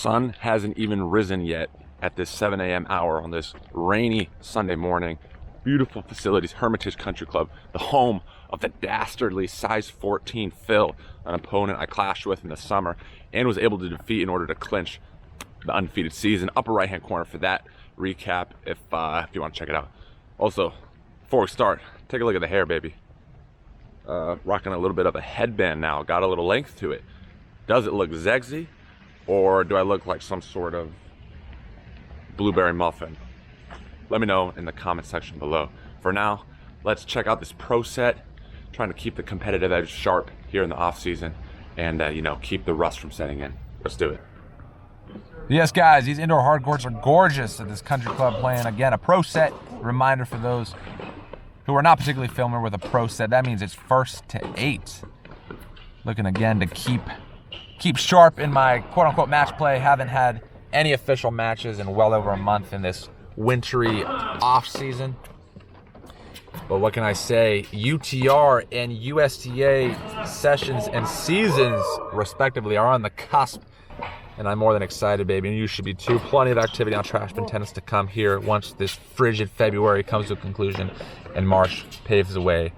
sun hasn't even risen yet at this 7 a.m. hour on this rainy Sunday morning. Beautiful facilities, Hermitage Country Club, the home of the dastardly size 14 Phil, an opponent I clashed with in the summer and was able to defeat in order to clinch the undefeated season. Upper right hand corner for that recap if you want to check it out. Also, before we start, take a look at the hair, baby. Rocking a little bit of a headband now, got a little length to it. Does it look sexy, or do I look like some sort of blueberry muffin? Let me know in the comment section below. For now, let's check out this pro set. Trying to keep the competitive edge sharp here in the off season, and you know, keep the rust from setting in. Let's do it. Yes, guys, these indoor hard courts are gorgeous at this country club playing. Again, a pro set. Reminder for those who are not particularly familiar with a pro set, that means it's 1st to 8. Looking again to keep sharp in my quote-unquote match play. Haven't had any official matches in well over a month in this wintry off season. But what can I say? UTR and USTA sessions and seasons, respectively, are on the cusp. And I'm more than excited, baby. And you should be too. Plenty of activity on trash bin tennis to come here once this frigid February comes to a conclusion and March paves the way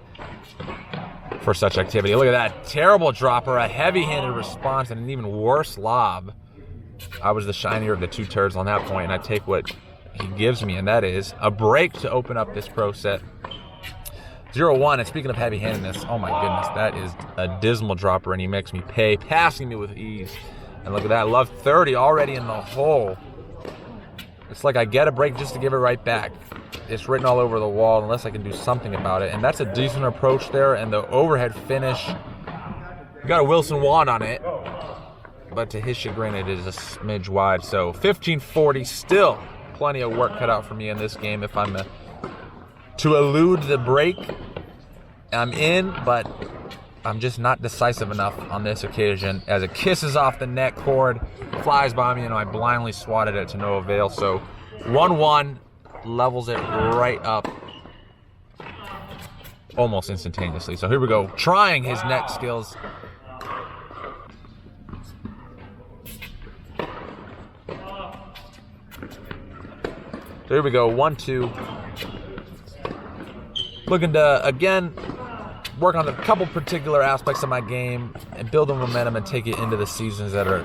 for such activity. Look at that terrible dropper, a heavy-handed response, and an even worse lob. I was the shinier of the two turds on that point, and I take what he gives me, and that is a break to open up this pro set. 0-1, and speaking of heavy-handedness, oh my goodness, that is a dismal dropper, and he makes me pay, passing me with ease. And look at that, love 30 already in the hole. It's like I get a break just to give it right back. It's written all over the wall unless I can do something about it. And that's a decent approach there, and the overhead finish, got a Wilson wand on it, but to his chagrin, it is a smidge wide. So 15-40, still plenty of work cut out for me in this game if I'm to elude the break. I'm in, but I'm just not decisive enough on this occasion as it kisses off the net cord, flies by me, and I blindly swatted it to no avail. So 1-1 levels it right up almost instantaneously. So here we go, trying his net skills. So here we go, 1-2. Looking to, again, work on a couple particular aspects of my game and build the momentum and take it into the seasons that are,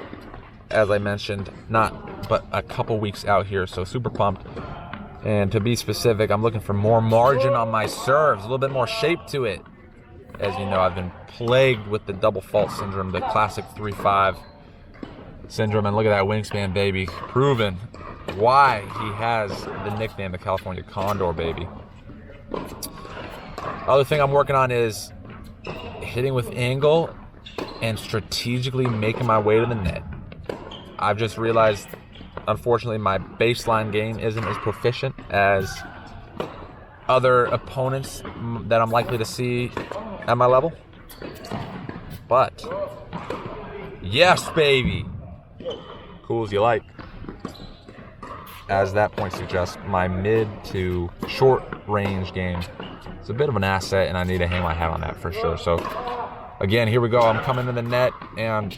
as I mentioned, not but a couple weeks out here. So super pumped. And to be specific, I'm looking for more margin on my serves, a little bit more shape to it. As you know, I've been plagued with the double fault syndrome, the classic 3-5 syndrome. And look at that wingspan, baby. Proven why he has the nickname the California Condor, baby. Other thing I'm working on is hitting with angle and strategically making my way to the net. I've just realized, unfortunately, my baseline game isn't as proficient as other opponents that I'm likely to see at my level. But, yes, baby. Cool as you like. As that point suggests, my mid to short range game is a bit of an asset, and I need to hang my hat on that for sure. So, again, here we go. I'm coming to the net, and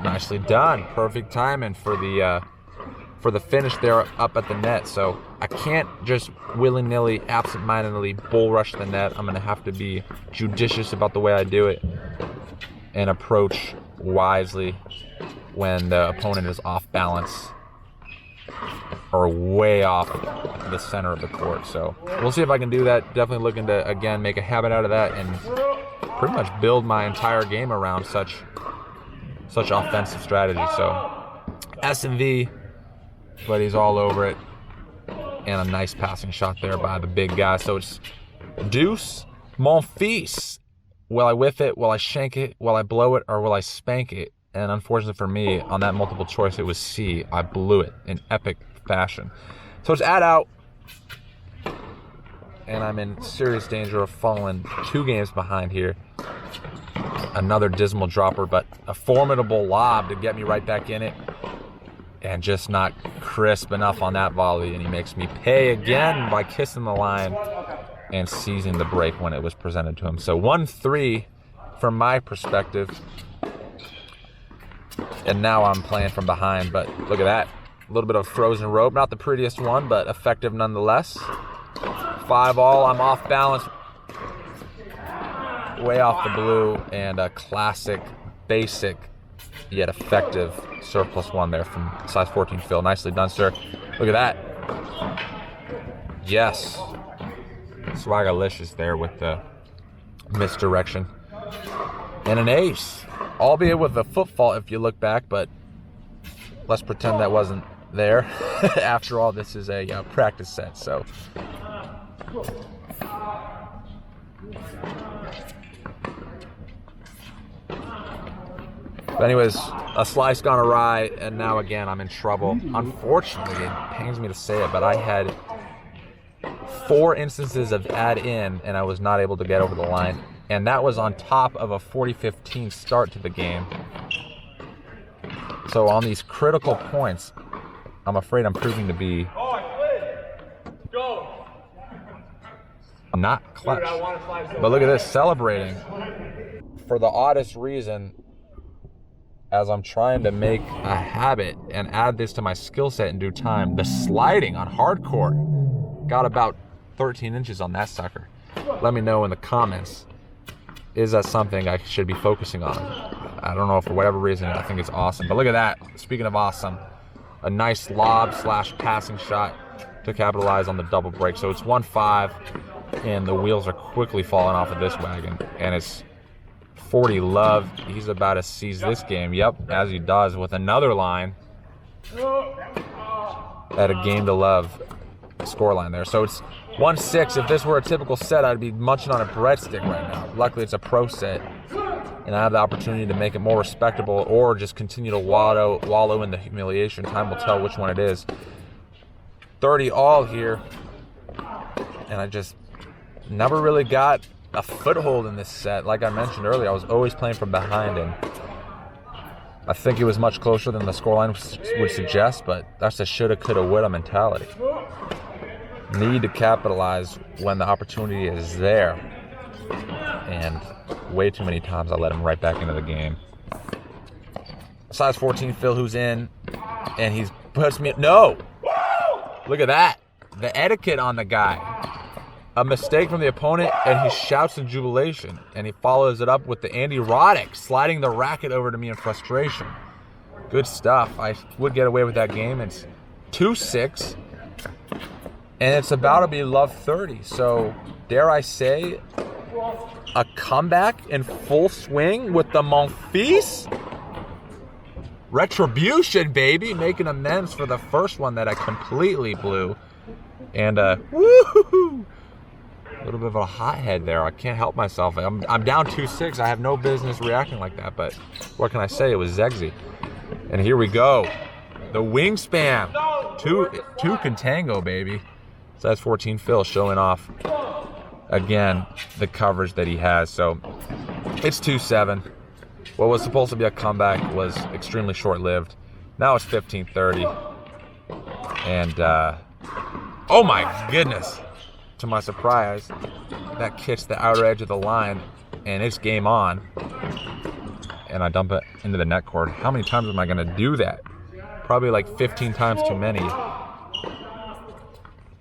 nicely done. Perfect timing for the finish there up at the net. So I can't just willy-nilly, absent-mindedly bull rush the net. I'm going to have to be judicious about the way I do it and approach wisely when the opponent is off balance or way off the center of the court. So we'll see if I can do that. Definitely looking to, again, make a habit out of that and pretty much build my entire game around such offensive strategy. So S&V, but he's all over it. And a nice passing shot there by the big guy. So it's deuce, mon fils. Will I whiff it? Will I shank it? Will I blow it? Or will I spank it? And unfortunately for me, on that multiple choice, it was C. I blew it in epic fashion. So it's add out. And I'm in serious danger of falling 2 games behind here. Another dismal dropper, but a formidable lob to get me right back in it. And just not crisp enough on that volley. And he makes me pay again by kissing the line and seizing the break when it was presented to him. So 1-3 from my perspective. And now I'm playing from behind, but look at that. A little bit of frozen rope. Not the prettiest one, but effective nonetheless. 5-all, I'm off balance. Way off the blue, and a classic, basic, yet effective serve +1 there from size 14 Phil. Nicely done, sir. Look at that. Yes. Swagalicious there with the misdirection. And an ace. Albeit with a foot fault if you look back, but let's pretend that wasn't there. After all, this is a practice set, so. But anyways, a slice gone awry, and now again I'm in trouble. Unfortunately, it pains me to say it, but I had 4 instances of add in, and I was not able to get over the line. And that was on top of a 40-15 start to the game. So on these critical points, I'm afraid I'm proving to be not clutch. But look at this, celebrating for the oddest reason, as I'm trying to make a habit and add this to my skill set in due time. The sliding on hard court, got about 13 inches on that sucker. Let me know in the comments. Is that something I should be focusing on? I don't know, for whatever reason, I think it's awesome. But look at that. Speaking of awesome, a nice lob / passing shot to capitalize on the double break. So it's 1-5, and the wheels are quickly falling off of this wagon. And it's 40 love. He's about to seize this game. Yep, as he does with another line at a game to love scoreline there. So it's 1-6. If this were a typical set, I'd be munching on a breadstick right now. Luckily, it's a pro set, and I have the opportunity to make it more respectable or just continue to wallow in the humiliation. Time will tell which one it is. 30-all here, and I just never really got a foothold in this set. Like I mentioned earlier, I was always playing from behind, and I think it was much closer than the scoreline would suggest, but that's a shoulda, coulda, woulda mentality. Need to capitalize when the opportunity is there, and way too many times I let him right back into the game. Size 14 Phil, who's in, and he puts me, no! Look at that. The etiquette on the guy. A mistake from the opponent, and he shouts in jubilation, and he follows it up with the Andy Roddick, sliding the racket over to me in frustration. Good stuff. I would get away with that game. It's 2-6, and it's about to be love 30. So, dare I say, a comeback in full swing with the Monfils? Retribution, baby, making amends for the first one that I completely blew. And woohoo! A little bit of a hothead there. I can't help myself. I'm down 2-6. I have no business reacting like that, but what can I say? It was Zegsy. And here we go. The wingspan. Two contango, baby. Size 14 Phil showing off, again, the coverage that he has. So it's 2-7. What was supposed to be a comeback was extremely short-lived. Now it's 15-30. And, oh my goodness. To my surprise, that kicks the outer edge of the line, and it's game on. And I dump it into the net cord. How many times am I going to do that? Probably like 15 times too many.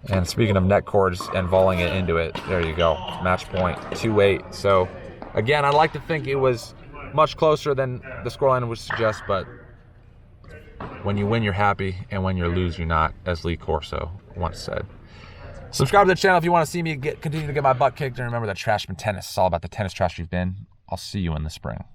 And speaking of net cords and volleying it into it, there you go. Match point, 2-8. So, again, I'd like to think it was much closer than the scoreline would suggest, but when you win, you're happy, and when you lose, you're not, as Lee Corso once said. Subscribe to the channel if you want to see me continue to get my butt kicked, and remember that Trashman Tennis is all about the tennis trash you've been. I'll see you in the spring.